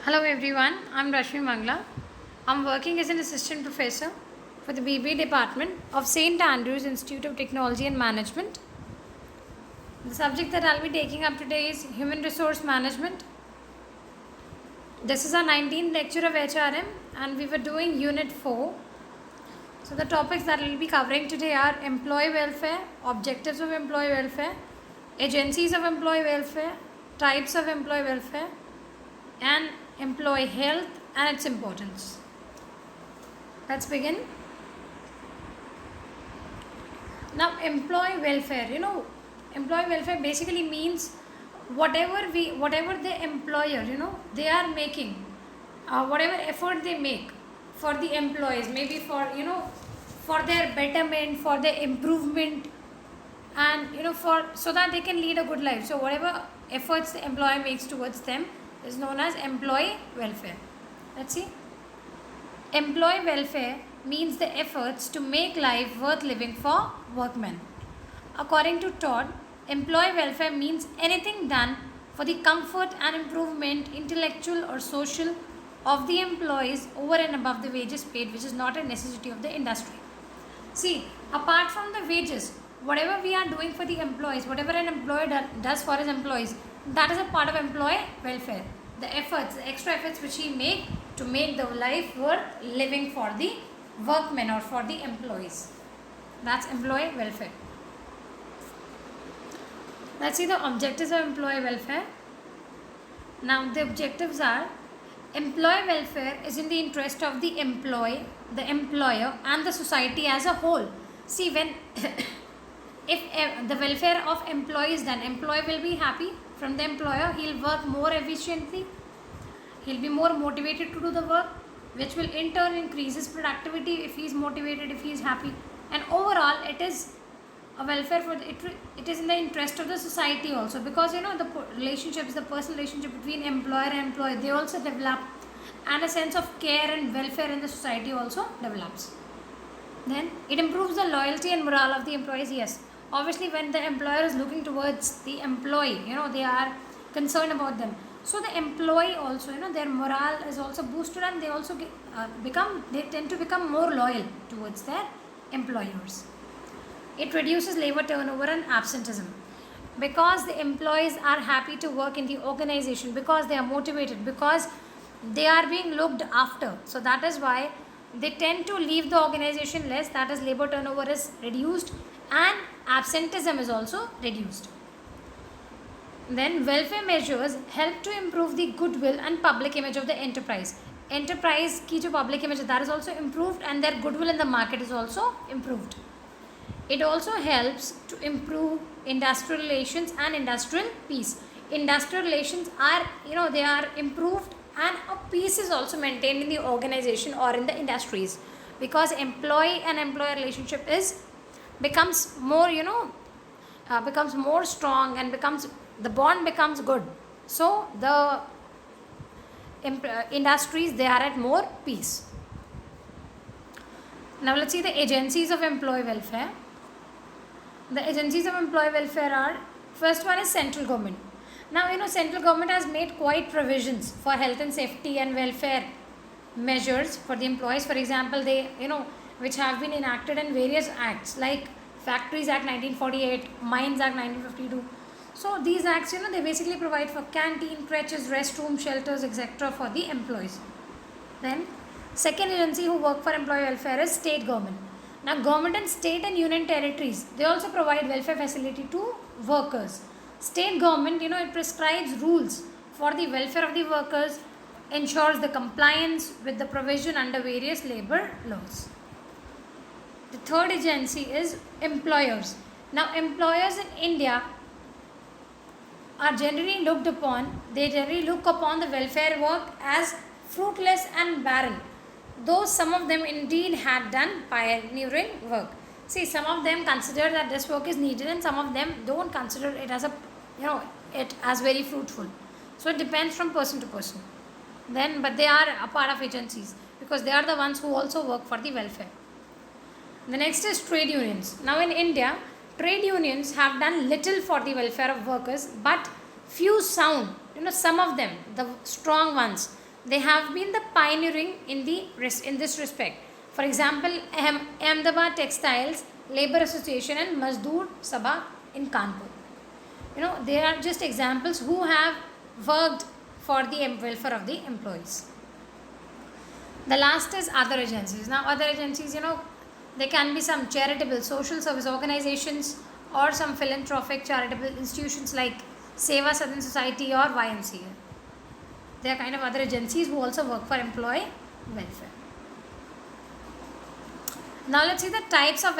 Hello everyone, I'm Rashmi Mangla. I'm working as an assistant professor for the BBA department of St. Andrews Institute of Technology and Management. The subject that I'll be taking up today is Human Resource Management. This is our 19th lecture of HRM and we were doing Unit 4. So the topics that we'll be covering today are employee welfare, objectives of employee welfare, agencies of employee welfare, types of employee welfare, and employee health and its importance. Let's begin. Now, employee welfare, employee welfare basically means whatever the employer, they are making, whatever effort they make for the employees, maybe for their betterment, for their improvement, and for so that they can lead a good life. So whatever efforts the employer makes towards them is known as employee welfare. Let's see. Employee welfare means the efforts to make life worth living for workmen. According to Todd, employee welfare means anything done for the comfort and improvement, intellectual or social, of the employees over and above the wages paid, which is not a necessity of the industry. See, apart from the wages, whatever we are doing for the employees, whatever an employer does for his employees, that is a part of employee welfare. The efforts, the extra efforts which he make to make the life worth living for the workmen or for the employees. That's employee welfare. Let's see the objectives of employee welfare. Now the objectives are: employee welfare is in the interest of the employee, the employer and the society as a whole. See, when if the welfare of employee is done, employee will be happy from the employer, he'll work more efficiently, he'll be more motivated to do the work, which will in turn increase his productivity if he is motivated, if he is happy, and overall it is a welfare for it is in the interest of the society also, because the relationships, the personal relationship between employer and employee, they also develop, and a sense of care and welfare in the society also develops. Then it improves the loyalty and morale of the employees. Yes, obviously when the employer is looking towards the employee, they are concerned about them, so the employee also, their morale is also boosted, and they also they tend to become more loyal towards their employers. It reduces labor turnover and absenteeism, because the employees are happy to work in the organization, because they are motivated, because they are being looked after. So that is why they tend to leave the organization less, that is labor turnover is reduced and absenteeism is also reduced. Then welfare measures help to improve the goodwill and public image of the enterprise. Enterprise ki jo public image, that is also improved, and their goodwill in the market is also improved. It also helps to improve industrial relations and industrial peace. Industrial relations are, they are improved, and a peace is also maintained in the organization or in the industries, because employee and employer relationship becomes more, becomes more strong, and the bond becomes good. So the industries, they are at more peace. Now let's see the agencies of employee welfare. The agencies of employee welfare are: first one is central government. Now central government has made quite provisions for health and safety and welfare measures for the employees. For example, they which have been enacted in various acts like Factories Act 1948, Mines Act 1952. So these acts, they basically provide for canteen, crèches, restroom, shelters, etc. for the employees. Then second agency who work for employee welfare is state government. Now government and state and union territories, they also provide welfare facility to workers. State government, it prescribes rules for the welfare of the workers, ensures the compliance with the provision under various labor laws. The third agency is employers. Now employers in India are generally looked upon, they generally look upon the welfare work as fruitless and barren, though some of them indeed had done pioneering work. See, some of them consider that this work is needed, and some of them don't consider it as it as very fruitful. So it depends from person to person. But they are a part of agencies, because they are the ones who also work for the welfare. The next is trade unions. Now in India, trade unions have done little for the welfare of workers, but few sound, some of them, the strong ones, they have been the pioneering in this respect. For example, Ahmedabad Textiles Labor Association and Mazdoor Sabha in Kanpur. They are just examples who have worked for the welfare of the employees. The last is other agencies. Now, other agencies, they can be some charitable social service organizations or some philanthropic charitable institutions like Seva Southern Society or YMCA. They are kind of other agencies who also work for employee welfare. Now, let's see the types of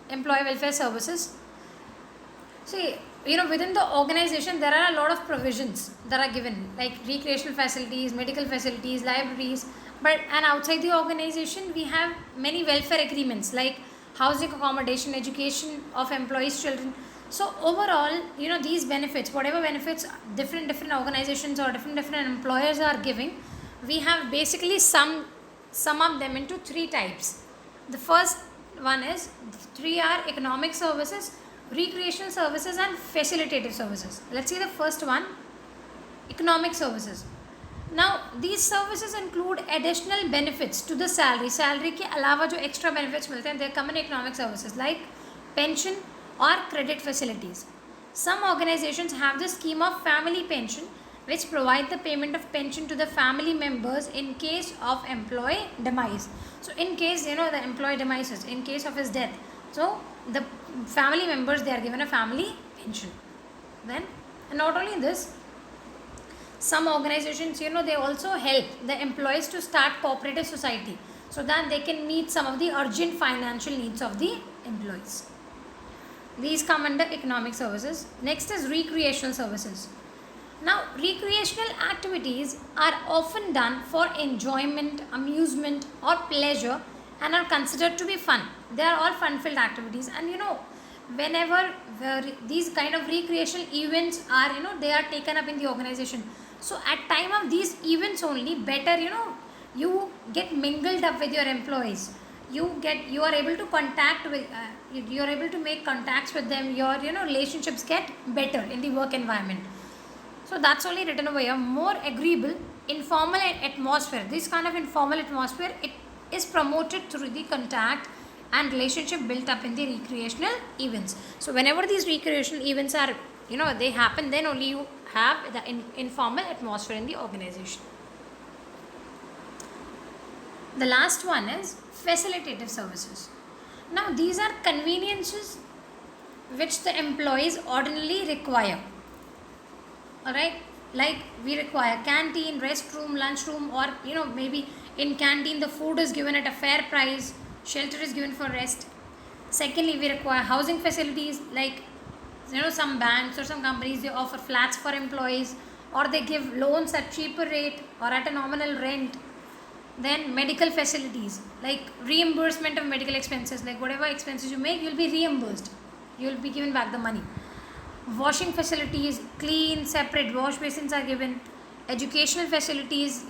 employee welfare services. See, within the organization there are a lot of provisions that are given, like recreational facilities, medical facilities, libraries. And outside the organization we have many welfare agreements like housing, accommodation, education of employees' children. So overall, these benefits, whatever benefits different organizations or different employers are giving, we have basically sum up them into three types. The first one is, three are economic services, recreational services and facilitative services. Let's see the first one, economic services. Now these services include additional benefits to the salary के अलावा जो extra benefits मिलते हैं, they come in economic services like pension or credit facilities. Some organizations have the scheme of family pension, which provide the payment of pension to the family members in case of employee demise. So in case the employee demises, in case of his death, so the family members, they are given a family pension. Then, and not only this, some organizations, they also help the employees to start cooperative society so that they can meet some of the urgent financial needs of the employees. These come under economic services. Next is recreational services. Now, recreational activities are often done for enjoyment, amusement or pleasure and are considered to be fun. They are all fun-filled activities, and whenever these kind of recreational events are, they are taken up in the organization. So at time of these events only, better, you get mingled up with your employees. You are able to contact with, you are able to make contacts with them. Your relationships get better in the work environment. So that's only written over here. More agreeable, informal atmosphere. This kind of informal atmosphere, it is promoted through the contact and relationship built up in the recreational events. So whenever these recreational events are, they happen, then only you have the informal atmosphere in the organization. The last one is facilitative services. Now these are conveniences which the employees ordinarily require. Alright, like we require canteen, restroom, lunchroom, or maybe in canteen the food is given at a fair price, shelter is given for rest. Secondly, we require housing facilities like some banks or some companies, they offer flats for employees, or they give loans at cheaper rate or at a nominal rent. Then medical facilities like reimbursement of medical expenses, like whatever expenses you make, you'll be reimbursed, you'll be given back the money. Washing facilities, clean separate wash basins are given. Educational facilities,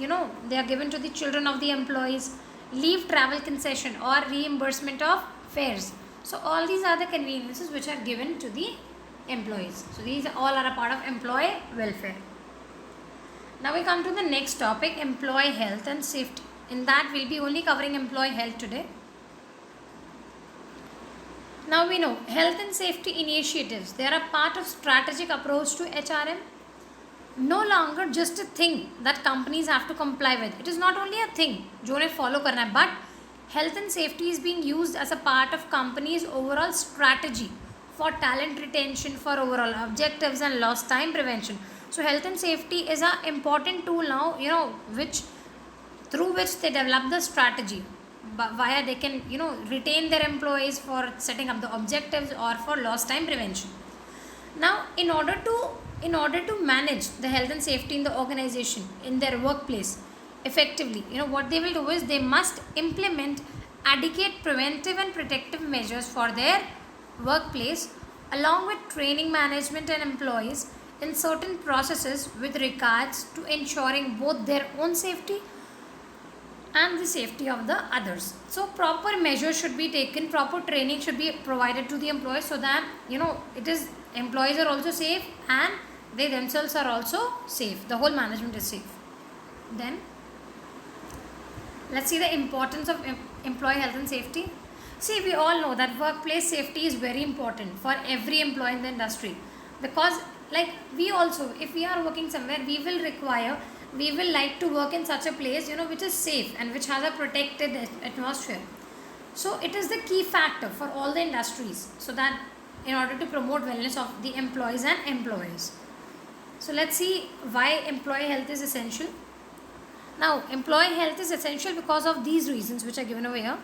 they are given to the children of the employees. Leave travel concession or reimbursement of fares. So all these are the conveniences which are given to the employees. So these all are a part of employee welfare. Now we come to the next topic, employee health and safety. In that we'll be only covering employee health today. Now we know health and safety initiatives, they are a part of strategic approach to HRM. No longer just a thing that companies have to comply with. It is not only a thing जो उन्हें follow करना है, but health and safety is being used as a part of companies' overall strategy for talent retention, for overall objectives and lost time prevention. So health and safety is an important tool now, through which they develop the strategy. Via they can retain their employees for setting up the objectives or for lost time prevention. Now in order to manage the health and safety in the organization, in their workplace effectively, what they will do is they must implement adequate preventive and protective measures for their workplace, along with training management and employees in certain processes with regards to ensuring both their own safety and the safety of the others. So proper measures should be taken, proper training should be provided to the employees, so that employees are also safe and they themselves are also safe, the whole management is safe. Then let's see the importance of employee health and safety. See, we all know that workplace safety is very important for every employee in the industry, because like we also, if we are working somewhere, we will like to work in such a place, which is safe and which has a protected atmosphere. So it is the key factor for all the industries, so that in order to promote wellness of the employees and employers. So let's see why employee health is essential. Now, employee health is essential because of these reasons which are given over here.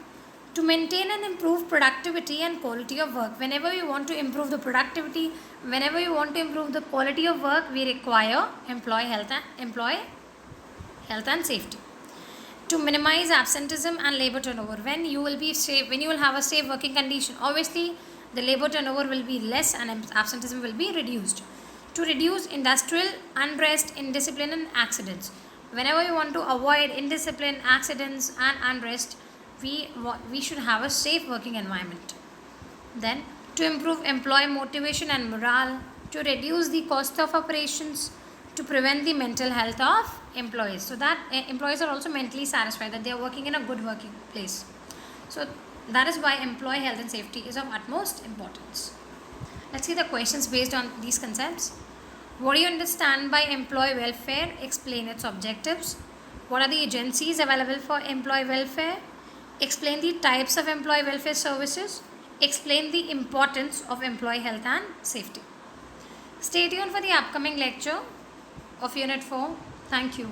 To maintain and improve productivity and quality of work. Whenever we want to improve the productivity, whenever we want to improve the quality of work, we require employee health and safety. To minimize absenteeism and labor turnover. When you will have a safe working condition, obviously the labor turnover will be less and absenteeism will be reduced. To reduce industrial unrest, indiscipline and accidents. Whenever you want to avoid indiscipline, accidents and unrest, we should have a safe working environment. Then, to improve employee motivation and morale, to reduce the cost of operations, to prevent the mental health of employees, so that employees are also mentally satisfied that they are working in a good working place. So that is why employee health and safety is of utmost importance. Let's see the questions based on these concepts. What do you understand by employee welfare? Explain its objectives. What are the agencies available for employee welfare? Explain the types of employee welfare services. Explain the importance of employee health and safety. Stay tuned for the upcoming lecture of Unit 4. Thank you.